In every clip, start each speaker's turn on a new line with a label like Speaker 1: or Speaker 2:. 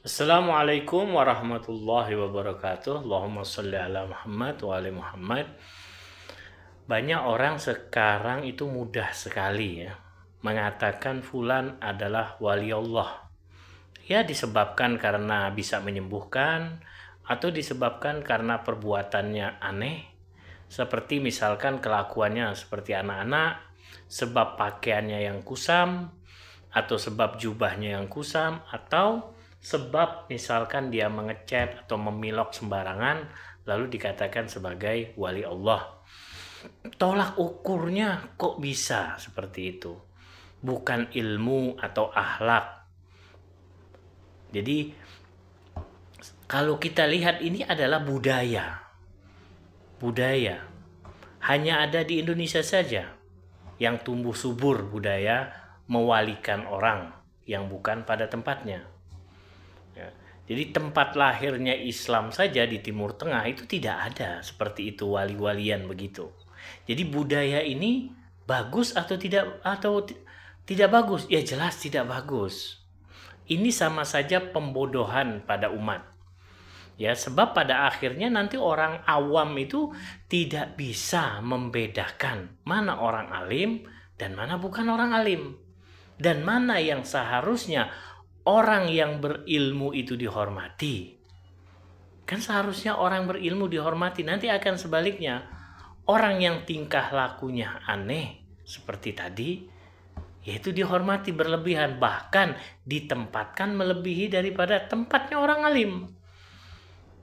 Speaker 1: Assalamualaikum warahmatullahi wabarakatuh. Allahumma sholli ala Muhammad wa ali Muhammad. Banyak orang sekarang itu mudah sekali ya mengatakan fulan adalah wali Allah. Ya disebabkan karena bisa menyembuhkan atau disebabkan karena perbuatannya aneh, seperti misalkan kelakuannya seperti anak-anak, sebab pakaiannya yang kusam, atau sebab jubahnya yang kusam, atau sebab misalkan dia mengecat atau memilok sembarangan lalu dikatakan sebagai wali Allah. Tolak ukurnya kok bisa seperti itu? Bukan ilmu atau akhlak. Jadi kalau kita lihat ini adalah budaya. Budaya hanya ada di Indonesia saja yang tumbuh subur budaya mewalikan orang yang bukan pada tempatnya. Ya. Jadi tempat lahirnya Islam saja di Timur Tengah itu tidak ada seperti itu wali-walian begitu. Jadi budaya ini bagus atau tidak bagus? Ya jelas tidak bagus. Ini sama saja pembodohan pada umat. Ya, sebab pada akhirnya nanti orang awam itu tidak bisa membedakan mana orang alim dan mana bukan orang alim. Dan mana yang seharusnya orang yang berilmu itu dihormati. Kan seharusnya orang berilmu dihormati. Nanti akan sebaliknya. Orang yang tingkah lakunya aneh seperti tadi, yaitu dihormati berlebihan. Bahkan ditempatkan melebihi daripada tempatnya orang alim.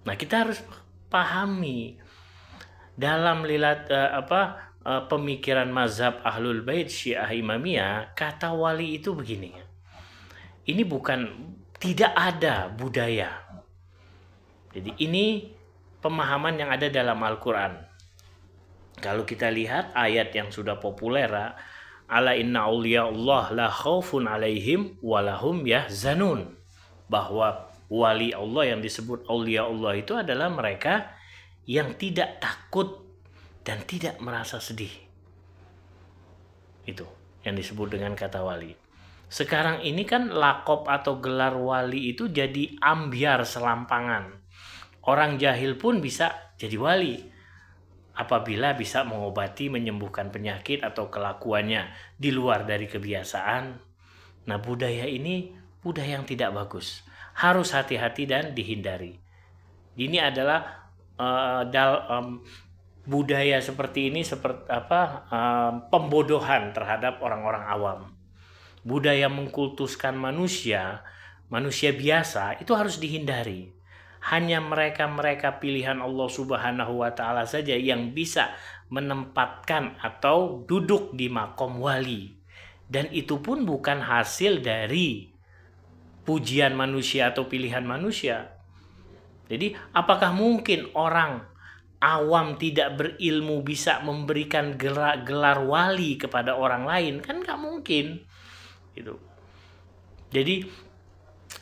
Speaker 1: Nah kita harus pahami dalam pemikiran mazhab Ahlul Bait Syiah Imamiyah, kata wali itu begini. Ini tidak ada budaya. Jadi ini pemahaman yang ada dalam Al-Quran. Kalau kita lihat ayat yang sudah populer, ala inna awliya Allah la khaufun alaihim walahum yahzanun, bahwa wali Allah yang disebut awliya Allah itu adalah mereka yang tidak takut dan tidak merasa sedih. Itu yang disebut dengan kata wali. Sekarang ini kan lakop atau gelar wali itu jadi ambiar selampangan. Orang jahil pun bisa jadi wali apabila bisa mengobati, menyembuhkan penyakit atau kelakuannya di luar dari kebiasaan. Nah budaya ini budaya yang tidak bagus. Harus hati-hati dan dihindari. Ini adalah budaya seperti ini pembodohan terhadap orang-orang awam. Budaya mengkultuskan manusia biasa itu harus dihindari. Hanya mereka pilihan Allah Subhanahu wa Ta'ala saja yang bisa menempatkan atau duduk di makom wali. Dan itu pun bukan hasil dari pujian manusia atau pilihan manusia. Jadi apakah mungkin orang awam tidak berilmu bisa memberikan gelar wali kepada orang lain? Kan gak mungkin. Gitu. Jadi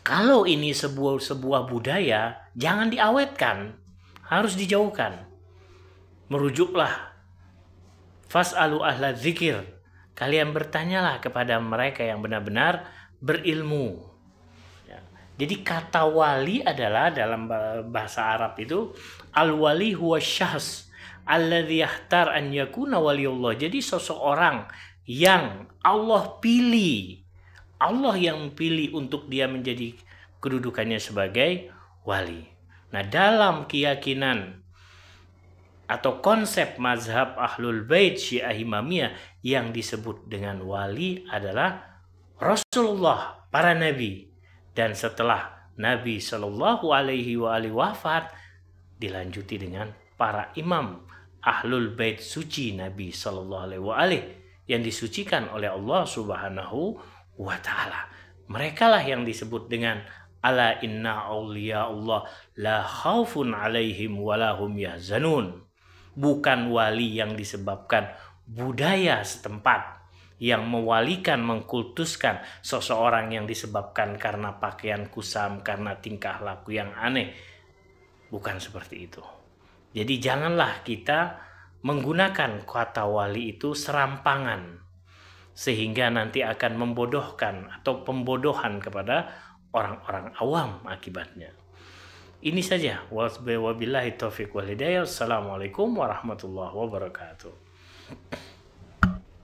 Speaker 1: kalau ini sebuah budaya, jangan diawetkan, harus dijauhkan. Merujuklah, fas'alu ahla dzikir, kalian bertanyalah kepada mereka yang benar-benar berilmu. Ya. Jadi kata wali adalah dalam bahasa Arab itu al-wali huwa syahs alladzi yahtar an yakuna waliyullah. Jadi seseorang yang Allah pilih, Allah yang pilih untuk dia menjadi kedudukannya sebagai wali. Nah dalam keyakinan atau konsep mazhab Ahlul Bait Syiah Imamiyah yang disebut dengan wali adalah Rasulullah, para nabi. Dan setelah Nabi Shallallahu Alaihi Wasallam wafat, dilanjuti dengan para imam Ahlul Bait suci Nabi Shallallahu Alaihi Wasallam yang disucikan oleh Allah Subhanahu wa Ta'ala. Mereka lah yang disebut dengan ala inna awliya Allah la khaufun alaihim walahum yahzanun. Bukan wali yang disebabkan budaya setempat yang mewalikan, mengkultuskan seseorang yang disebabkan karena pakaian kusam, karena tingkah laku yang aneh. Bukan seperti itu. Jadi janganlah kita menggunakan kata wali itu serampangan, sehingga nanti akan membodohkan atau pembodohan kepada orang-orang awam akibatnya. Ini saja. Wabillahi taufiq wal hidayah. Assalamualaikum warahmatullahi wabarakatuh.